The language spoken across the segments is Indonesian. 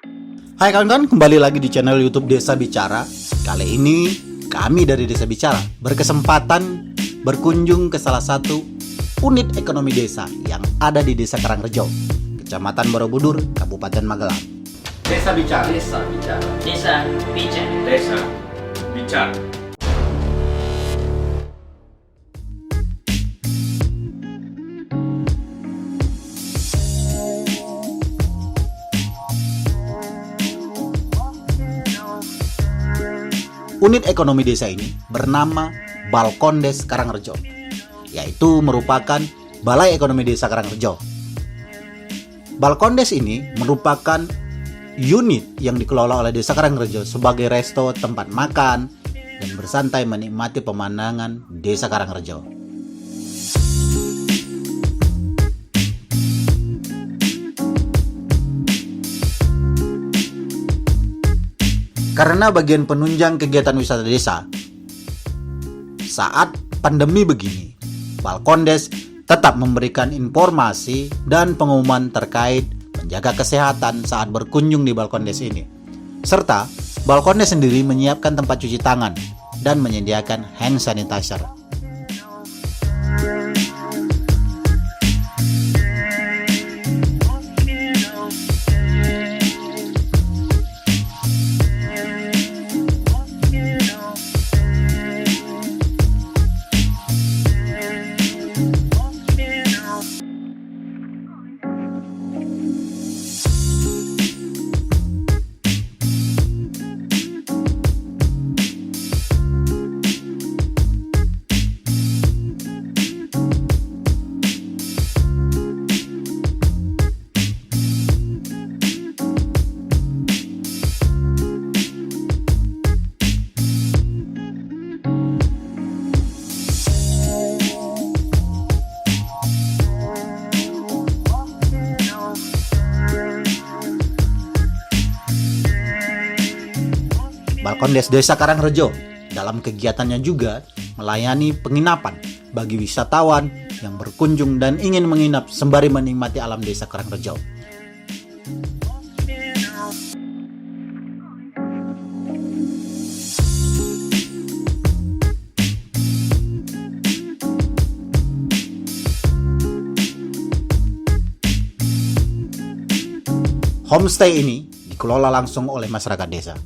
Hai kawan-kawan, kembali lagi di channel YouTube Desa Bicara. Kali ini kami dari Desa Bicara berkesempatan berkunjung ke salah satu unit ekonomi desa yang ada di Desa Karangrejo, Kecamatan Borobudur, Kabupaten Magelang. Desa Bicara. Desa Bicara. Desa Bicara. Desa Bicara. Unit ekonomi desa ini bernama Balkondes Karangrejo, yaitu merupakan Balai Ekonomi Desa Karangrejo. Balkondes ini merupakan unit yang dikelola oleh Desa Karangrejo sebagai resto, tempat makan, dan bersantai menikmati pemandangan Desa Karangrejo. Karena bagian penunjang kegiatan wisata desa, saat pandemi begini, Balkondes tetap memberikan informasi dan pengumuman terkait menjaga kesehatan saat berkunjung di Balkondes ini. Serta, Balkondes sendiri menyiapkan tempat cuci tangan dan menyediakan hand sanitizer. Balkondes Desa Karangrejo dalam kegiatannya juga melayani penginapan bagi wisatawan yang berkunjung dan ingin menginap sembari menikmati alam Desa Karangrejo. Homestay ini dikelola langsung oleh masyarakat desa.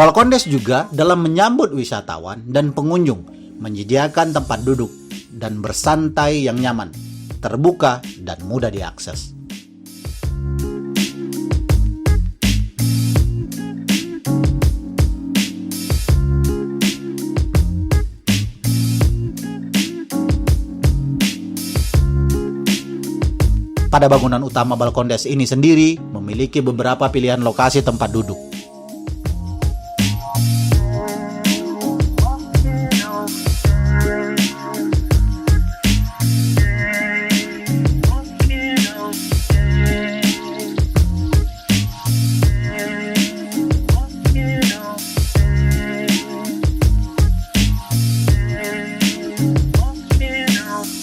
Balkondes juga dalam menyambut wisatawan dan pengunjung menyediakan tempat duduk dan bersantai yang nyaman, terbuka, dan mudah diakses. Pada bangunan utama Balkondes ini sendiri memiliki beberapa pilihan lokasi tempat duduk.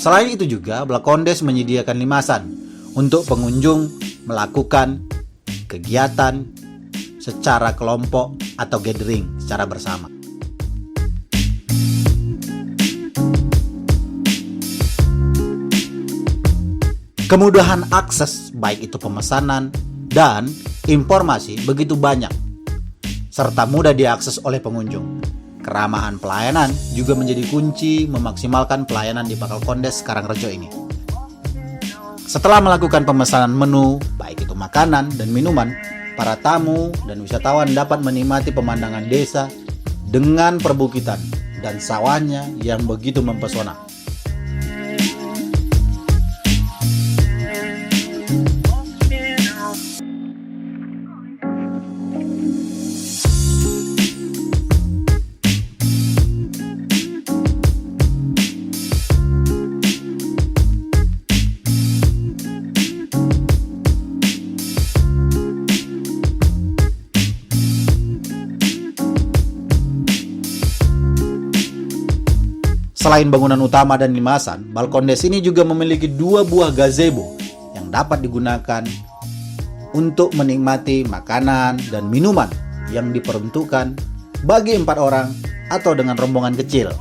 Selain itu juga, Balkondes menyediakan limasan untuk pengunjung melakukan kegiatan secara kelompok atau gathering secara bersama. Kemudahan akses baik itu pemesanan dan informasi begitu banyak, serta mudah diakses oleh pengunjung. Keramahan pelayanan juga menjadi kunci memaksimalkan pelayanan di Balkondes Karangrejo ini. Setelah melakukan pemesanan menu, baik itu makanan dan minuman, para tamu dan wisatawan dapat menikmati pemandangan desa dengan perbukitan dan sawahnya yang begitu mempesona. Selain bangunan utama dan limasan, Balkondes ini juga memiliki 2 buah gazebo yang dapat digunakan untuk menikmati makanan dan minuman yang diperuntukkan bagi 4 orang atau dengan rombongan kecil.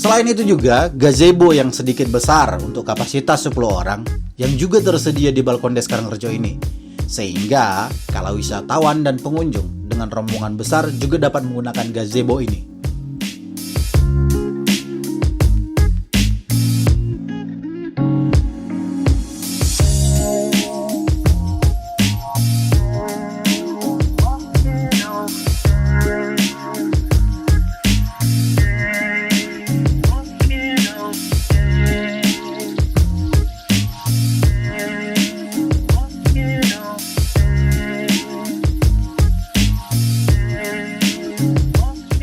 Selain itu juga, gazebo yang sedikit besar untuk kapasitas 10 orang yang juga tersedia di Balkondes Karangrejo ini. Sehingga kalau wisatawan dan pengunjung dengan rombongan besar juga dapat menggunakan gazebo ini.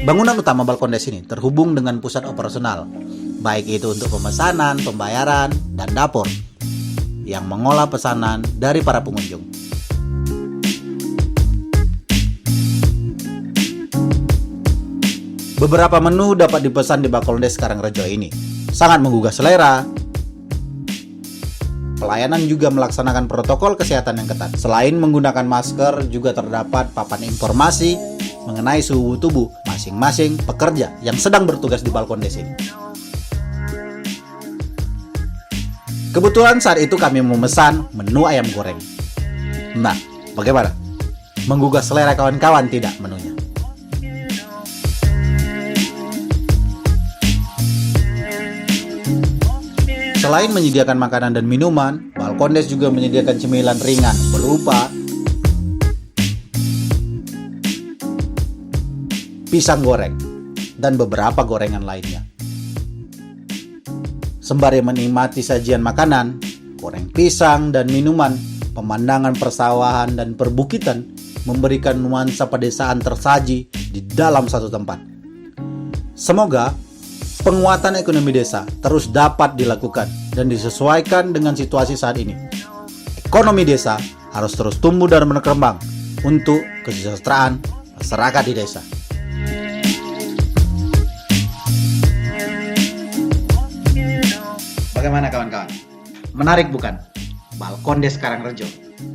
Bangunan utama Balkondes ini terhubung dengan pusat operasional, baik itu untuk pemesanan, pembayaran, dan dapur yang mengolah pesanan dari para pengunjung. Beberapa menu dapat dipesan di Balkondes Karangrejo ini, sangat menggugah selera. Pelayanan juga melaksanakan protokol kesehatan yang ketat. Selain menggunakan masker, juga terdapat papan informasi mengenai suhu tubuh masing-masing pekerja yang sedang bertugas di Balkondes ini. Kebetulan saat itu kami memesan menu ayam goreng. Nah, bagaimana? Menggugah selera kawan-kawan tidak menunya? Selain menyediakan makanan dan minuman, Balkondes juga menyediakan cemilan ringan berupa pisang goreng dan beberapa gorengan lainnya. Sembari menikmati sajian makanan, goreng pisang dan minuman, pemandangan persawahan dan perbukitan memberikan nuansa pedesaan tersaji di dalam satu tempat. Semoga penguatan ekonomi desa terus dapat dilakukan dan disesuaikan dengan situasi saat ini. Ekonomi desa harus terus tumbuh dan berkembang untuk kesejahteraan masyarakat di desa. Bagaimana kawan-kawan? Menarik bukan? Balkondes Karangrejo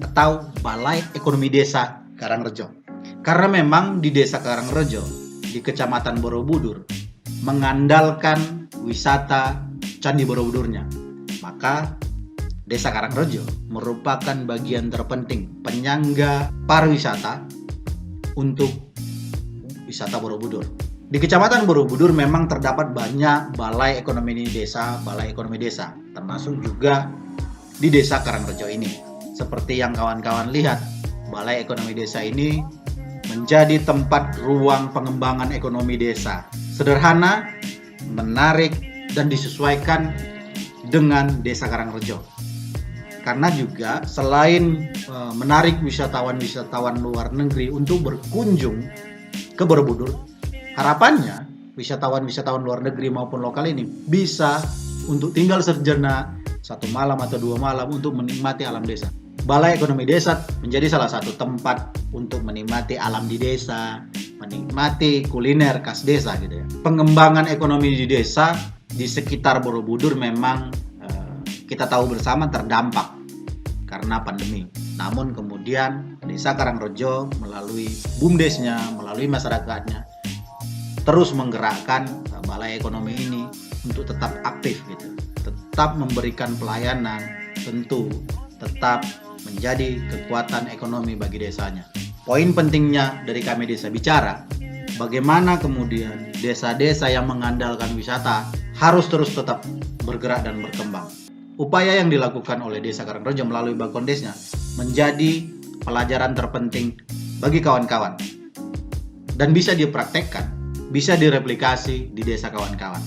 atau Balai Ekonomi Desa Karangrejo. Karena memang di Desa Karangrejo, di Kecamatan Borobudur, mengandalkan wisata Candi Borobudurnya. Maka Desa Karangrejo merupakan bagian terpenting penyangga pariwisata untuk wisata Borobudur. Di Kecamatan Borobudur memang terdapat banyak balai ekonomi desa, termasuk juga di Desa Karangrejo ini. Seperti yang kawan-kawan lihat, balai ekonomi desa ini menjadi tempat ruang pengembangan ekonomi desa. Sederhana, menarik, dan disesuaikan dengan Desa Karangrejo. Karena juga selain menarik wisatawan-wisatawan luar negeri untuk berkunjung ke Borobudur, harapannya wisatawan-wisatawan luar negeri maupun lokal ini bisa untuk tinggal sejenak 1 malam atau 2 malam untuk menikmati alam desa. Balai Ekonomi Desa menjadi salah satu tempat untuk menikmati alam di desa, menikmati kuliner khas desa gitu ya. Pengembangan ekonomi di desa di sekitar Borobudur memang kita tahu bersama terdampak karena pandemi. Namun kemudian Desa Karangrejo melalui BUMDesnya, melalui masyarakatnya terus menggerakkan balai ekonomi ini untuk tetap aktif gitu, tetap memberikan pelayanan, tentu tetap menjadi kekuatan ekonomi bagi desanya. Poin pentingnya dari kami Desa Bicara, bagaimana kemudian desa-desa yang mengandalkan wisata harus terus tetap bergerak dan berkembang. Upaya yang dilakukan oleh Desa Karangrejo melalui Balkondesnya menjadi pelajaran terpenting bagi kawan-kawan dan bisa dipraktekkan, bisa direplikasi di desa kawan-kawan.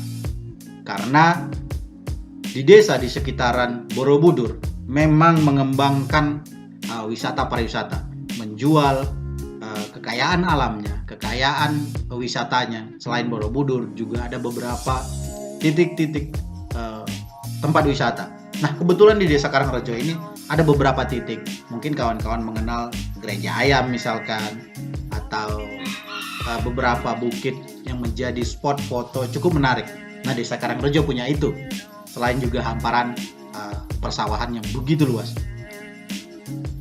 Karena di desa di sekitaran Borobudur memang mengembangkan wisata pariwisata, menjual kekayaan alamnya, kekayaan wisatanya. Selain Borobudur juga ada beberapa titik-titik tempat wisata. Nah, kebetulan di Desa Karangrejo ini ada beberapa titik. Mungkin kawan-kawan mengenal Gereja Ayam misalkan, atau beberapa bukit yang menjadi spot foto cukup menarik. Nah, Desa Karangrejo punya itu. Selain juga hamparan persawahan yang begitu luas.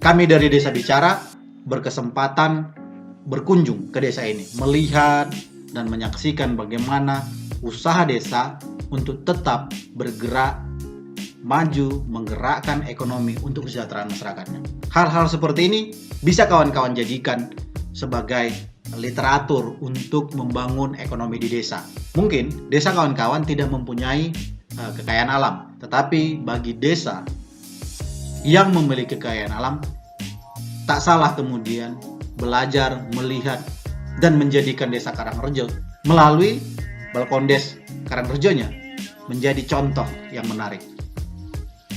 Kami dari Desa Bicara berkesempatan berkunjung ke desa ini, melihat dan menyaksikan bagaimana usaha desa untuk tetap bergerak maju, menggerakkan ekonomi untuk kesejahteraan masyarakatnya. Hal-hal seperti ini bisa kawan-kawan jadikan sebagai literatur untuk membangun ekonomi di desa. Mungkin desa kawan-kawan tidak mempunyai kekayaan alam, tetapi bagi desa yang memiliki kekayaan alam, tak salah kemudian belajar, melihat, dan menjadikan Desa Karangrejo melalui Balkondes Karangrejonya menjadi contoh yang menarik.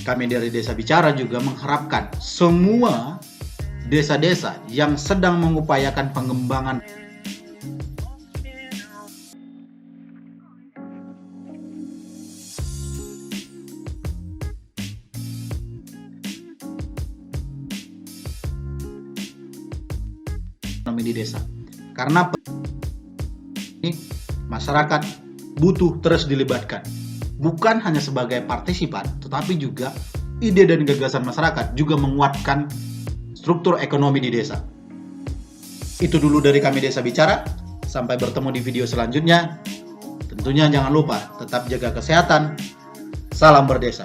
Kami dari Desa Bicara juga mengharapkan semua desa-desa yang sedang mengupayakan pengembangan ekonomi di desa, karena ini masyarakat butuh terus dilibatkan, bukan hanya sebagai partisipan, tetapi juga ide dan gagasan masyarakat juga menguatkan struktur ekonomi di desa. Itu dulu dari kami Desa Bicara. Sampai bertemu di video selanjutnya. Tentunya jangan lupa tetap jaga kesehatan. Salam berdesa.